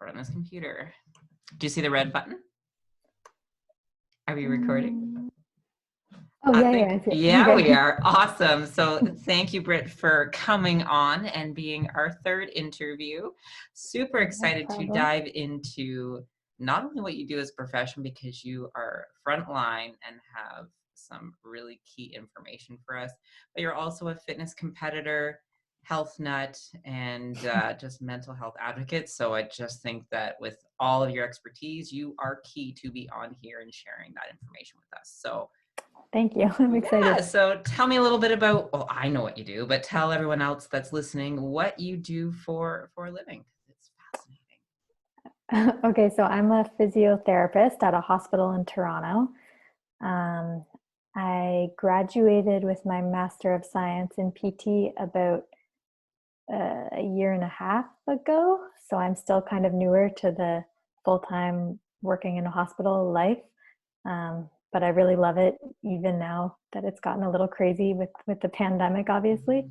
record on this computer. Do you see the red button? Are we recording? Oh, I yeah, think, I see it. yeah, Okay. we are. Awesome. So thank you, Britt, for coming on and being our third interview. Super No excited to problem. dive into not only what you do as a profession, because you are frontline and have some really key information for us, but you're also a fitness competitor, health nut, and just mental health advocate. So I just think that with all of your expertise, you are key to be on here and sharing that information with us. So Thank you. I'm excited. yeah, so tell me a little bit about, well, I know what you do, but tell everyone else that's listening what you do for a living. It's fascinating. Okay, so I'm a physiotherapist at a hospital in Toronto. Um, I graduated with my Master of Science in PT about a year and a half ago. So I'm still kind of newer to the full-time working in a hospital life. But I really love it, even now that it's gotten a little crazy with the pandemic, obviously.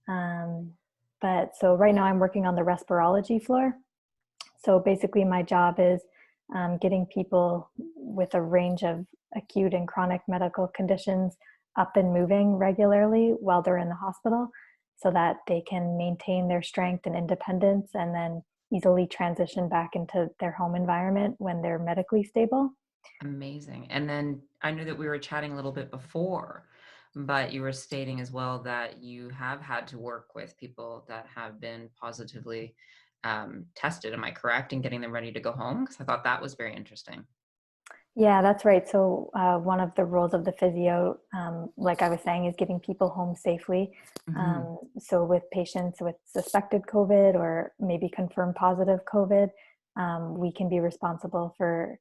But so right now I'm working on the respirology floor. So basically my job is getting people with a range of acute and chronic medical conditions up and moving regularly while they're in the hospital, so that they can maintain their strength and independence and then easily transition back into their home environment when they're medically stable. Amazing. And then I knew that we were chatting a little bit before, but you were stating as well that you have had to work with people that have been positively tested. Am I correct in getting them ready to go home? Because I thought that was very interesting. Yeah, that's right. So one of the roles of the physio, like I was saying, is getting people home safely. Mm-hmm. So with patients with suspected COVID or maybe confirmed positive COVID, we can be responsible for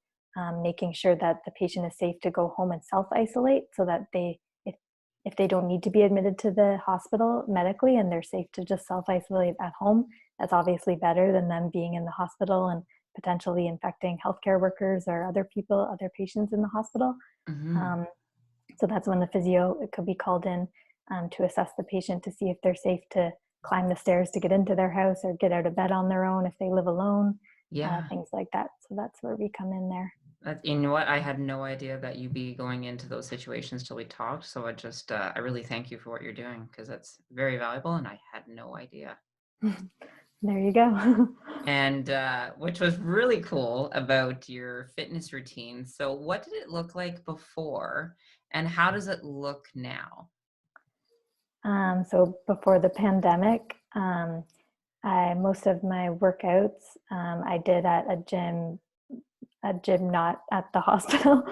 making sure that the patient is safe to go home and self-isolate, so that if they don't need to be admitted to the hospital medically and they're safe to just self-isolate at home, that's obviously better than them being in the hospital and potentially infecting healthcare workers or other people, other patients in the hospital. Mm-hmm. Um, so that's when the physio could be called in to assess the patient to see if they're safe to climb the stairs to get into their house or get out of bed on their own if they live alone, Yeah. things like that. So that's where we come in there. You know what? I had no idea that you'd be going into those situations till we talked. So I really thank you for what you're doing, because that's very valuable and I had no idea. There you go. And which was really cool about your fitness routine. So what did it look like before and how does it look now? So before the pandemic, most of my workouts I did at a gym not at the hospital.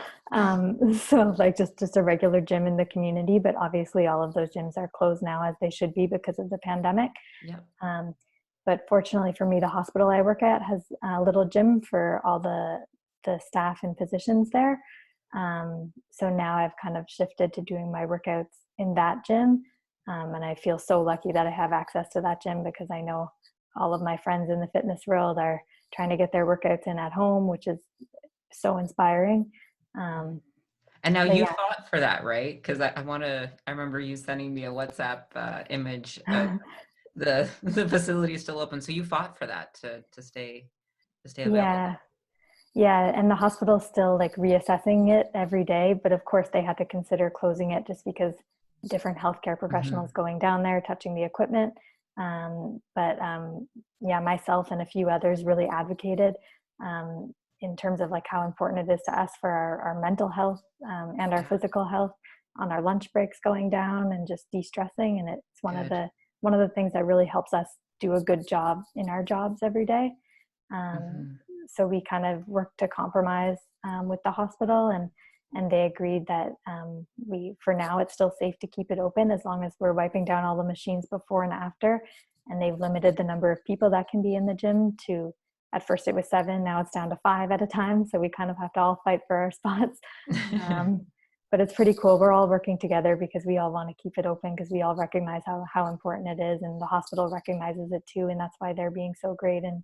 So like just a regular gym in the community, but obviously all of those gyms are closed now, as they should be because of the pandemic. Yep. But fortunately for me, the hospital I work at has a little gym for all the staff and physicians there. So now I've kind of shifted to doing my workouts in that gym. And I feel so lucky that I have access to that gym, because I know all of my friends in the fitness world are trying to get their workouts in at home, which is so inspiring. And now But you yeah, fought for that, right? Because I remember you sending me a WhatsApp image of the facility still open. So you fought for that to stay available. yeah, yeah. And the hospital's still like reassessing it every day. But of course, they had to consider closing it just because different healthcare Mm-hmm. professionals going down there, touching the equipment. But yeah, myself and a few others really advocated in terms of like how important it is to us for our mental health and our Yeah, physical health on our lunch breaks going down and just de-stressing. And it's good. one of the things that really helps us do a good job in our jobs every day. Um, Mm-hmm. so we kind of worked to compromise with the hospital, and they agreed that for now it's still safe to keep it open as long as we're wiping down all the machines before and after. And they've limited the number of people that can be in the gym to, at first it was 7, now it's down to 5 at a time. So we kind of have to all fight for our spots. Um, but it's pretty cool. We're all working together because we all want to keep it open, because we all recognize how important it is, and the hospital recognizes it too. And that's why they're being so great and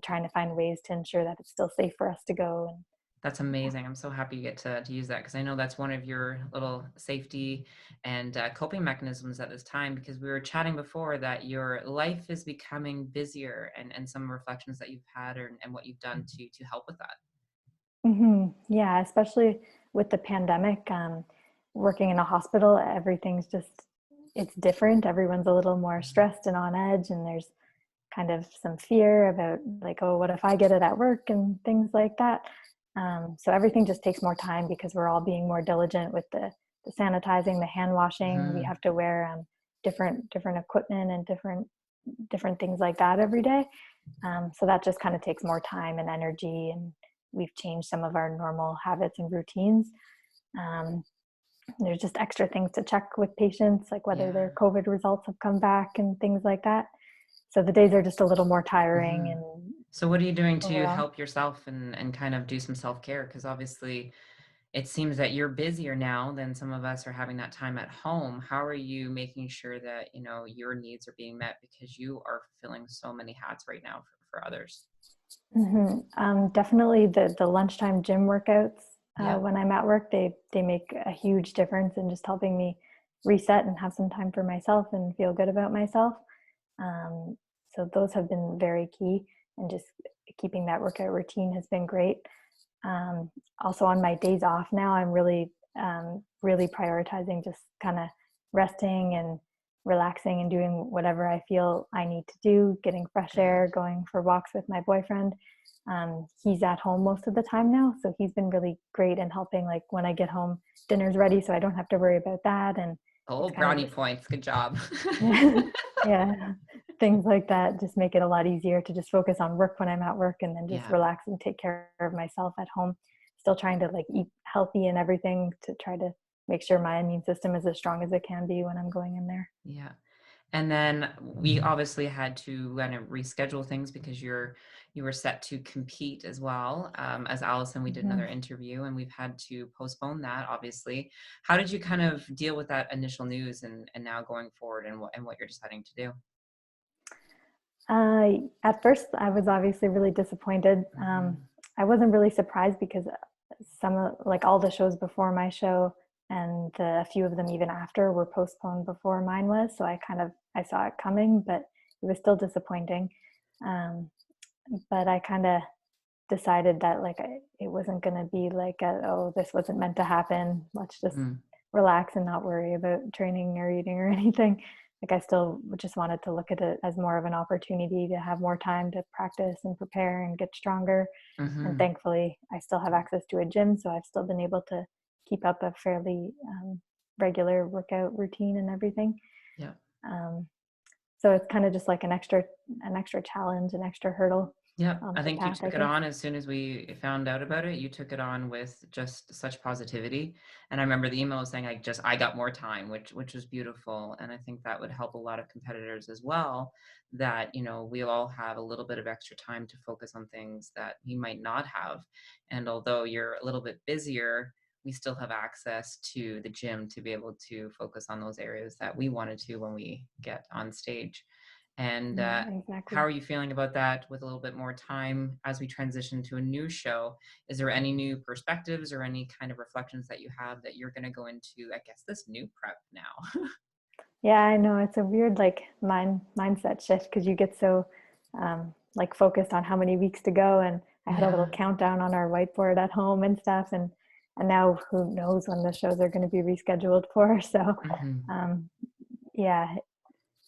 trying to find ways to ensure that it's still safe for us to go. That's amazing. I'm so happy you get to use that because I know that's one of your little safety and coping mechanisms at this time. Because we were chatting before that your life is becoming busier, and some reflections that you've had and what you've done to help with that. Yeah, especially with the pandemic, working in a hospital, everything's just, it's different. Everyone's a little more stressed and on edge, and there's kind of some fear about like, oh, what if I get it at work and things like that. So everything just takes more time because we're all being more diligent with the sanitizing, the hand washing. We Hmm. have to wear different equipment and different things like that every day. So that just kind of takes more time and energy, and we've changed some of our normal habits and routines. Um, there's just extra things to check with patients, like whether Yeah. their COVID results have come back and things like that. So the days are just a little more tiring Hmm. and So what are you doing to overall. help yourself and kind of do some self-care? Because obviously it seems that you're busier now than some of us are having that time at home. How are you making sure that, your needs are being met because you are fulfilling so many hats right now for others? Definitely the lunchtime gym workouts Yeah. when I'm at work, they make a huge difference in just helping me reset and have some time for myself and feel good about myself. Um, so those have been very key, and just keeping that workout routine has been great. Also on my days off now, I'm really prioritizing just kind of resting and relaxing and doing whatever I feel I need to do, getting fresh Good. air, going for walks with my boyfriend. He's at home most of the time now, so he's been really great in helping. Like when I get home, dinner's ready, so I don't have to worry about that. And Oh, it's kind of brownie just, points. Good job. yeah, things like that just make it a lot easier to just focus on work when I'm at work, and then just Yeah. relax and take care of myself at home. Still trying to like eat healthy and everything to try to make sure my immune system is as strong as it can be when I'm going in there. Yeah. And then we obviously had to kind of reschedule things because you were set to compete as well. As Allison, we did Mhm. another interview and we've had to postpone that, obviously. How did you kind of deal with that initial news and now going forward and what you're deciding to do? At first, I was obviously really disappointed. Hmm. I wasn't really surprised because some of like all the shows before my show and a few of them even after were postponed before mine was. So I saw it coming, but it was still disappointing. Um, but I kind of decided that it wasn't going to be like oh, this wasn't meant to happen. Let's just Hmm. relax and not worry about training or eating or anything. Like I still just wanted to look at it as more of an opportunity to have more time to practice and prepare and get stronger. And Hmm. thankfully, I still have access to a gym, so I've still been able to keep up a fairly regular workout routine and everything. Yeah. Um, so it's kind of just like an extra challenge, an extra hurdle Yep. on I the think you path, I took it guess. on as soon as we found out about it. You took it on with just such positivity. And I remember the email was saying I got more time, which was beautiful. And I think that would help a lot of competitors as well, that, we all have a little bit of extra time to focus on things that we might not have. And although you're a little bit busier, we still have access to the gym to be able to focus on those areas that we wanted to when we get on stage. And Yeah, how exactly. are you feeling about that with a little bit more time as we transition to a new show? Is there any new perspectives or any kind of reflections that you have that you're going to go into, I guess, this new prep now? Yeah, I know it's a weird like mindset shift because you get so like focused on how many weeks to go, and I had a little Yeah. countdown on our whiteboard at home and stuff, and now who knows when the shows are going to be rescheduled for. So Hmm. um, yeah,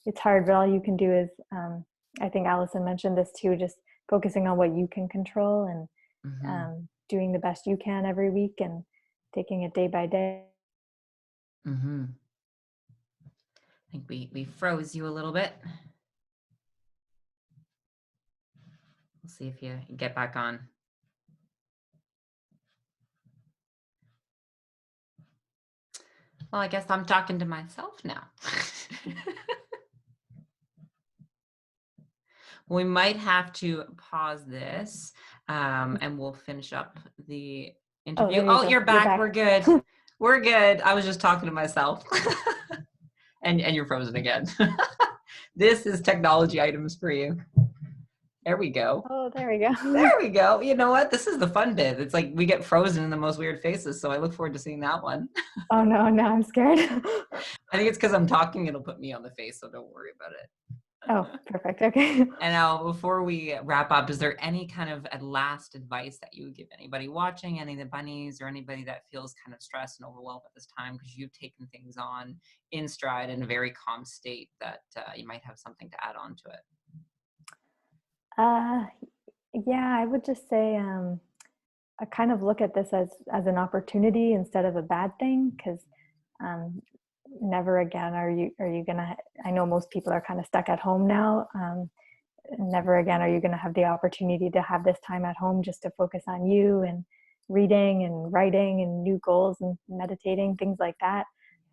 it's hard, but all you can do is I think Allison mentioned this too, just focusing on what you can control and Hmm. doing the best you can every week and taking it day by day. Hmm. I think we froze you a little bit. We'll see if you get back on. Well, I guess I'm talking to myself now. We might have to pause this, and we'll finish up the Oh, interview. there you Oh, go. you're You're back. We're back. good. We're good. I was just talking to myself. And you're frozen again. This is technology items for you. There we go. Oh, there we go. There we go. You know what? This is the fun bit. It's like we get frozen in the most weird faces, so I look forward to seeing that one. Oh no, now I'm scared. I think it's because I'm talking, it'll put me on the face, so don't worry about it. Oh, perfect. Okay. And now, before we wrap up, is there any kind of last advice that you would give anybody watching, any of the bunnies, or anybody that feels kind of stressed and overwhelmed at this time because you've taken things on in stride in a very calm state that you might have something to add on to it? Uh, yeah, I would just say I kind of look at this as an opportunity instead of a bad thing, because um, never again are you gonna. I know most people are kind of stuck at home now. Never again are you going to have the opportunity to have this time at home just to focus on you and reading and writing and new goals and meditating, things like that.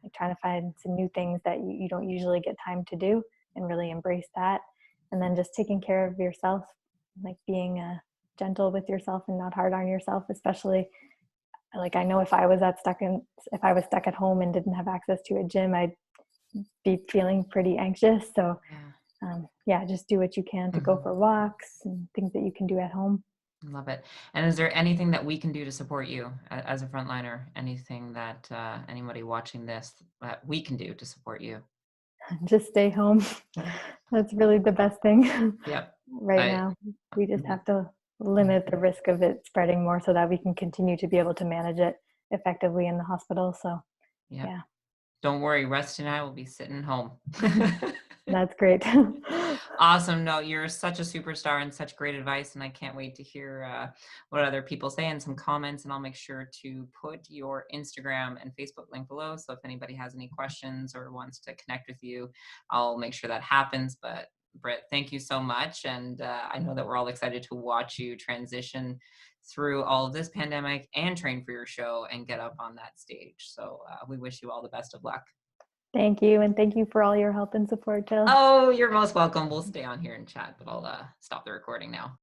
Like trying to find some new things that you don't usually get time to do and really embrace that. And then just taking care of yourself, like being gentle with yourself and not hard on yourself, especially like I know if I was stuck at home and didn't have access to a gym, I'd be feeling pretty anxious. So Yeah. yeah, just do what you can to go Mhm. for walks and things that you can do at home. Love it. And is there anything that we can do to support you as a frontliner? Anything that anybody watching this that we can do to support you? Just stay home. That's really the best thing Yep. right I now. We just mhm. have to limit the risk of it spreading more so that we can continue to be able to manage it effectively in the hospital. So, Yep. yeah, Don't worry, Rusty and I will be sitting home. that's great. Awesome. No, you're such a superstar and such great advice. And I can't wait to hear what other people say and some comments. And I'll make sure to put your Instagram and Facebook link below. So if anybody has any questions or wants to connect with you, I'll make sure that happens. But Britt, thank you so much. And I know that we're all excited to watch you transition through all of this pandemic and train for your show and get up on that stage. So we wish you all the best of luck. Thank you. And thank you for all your help and support, Jill. Oh, you're most welcome. We'll stay on here and chat, but I'll stop the recording now.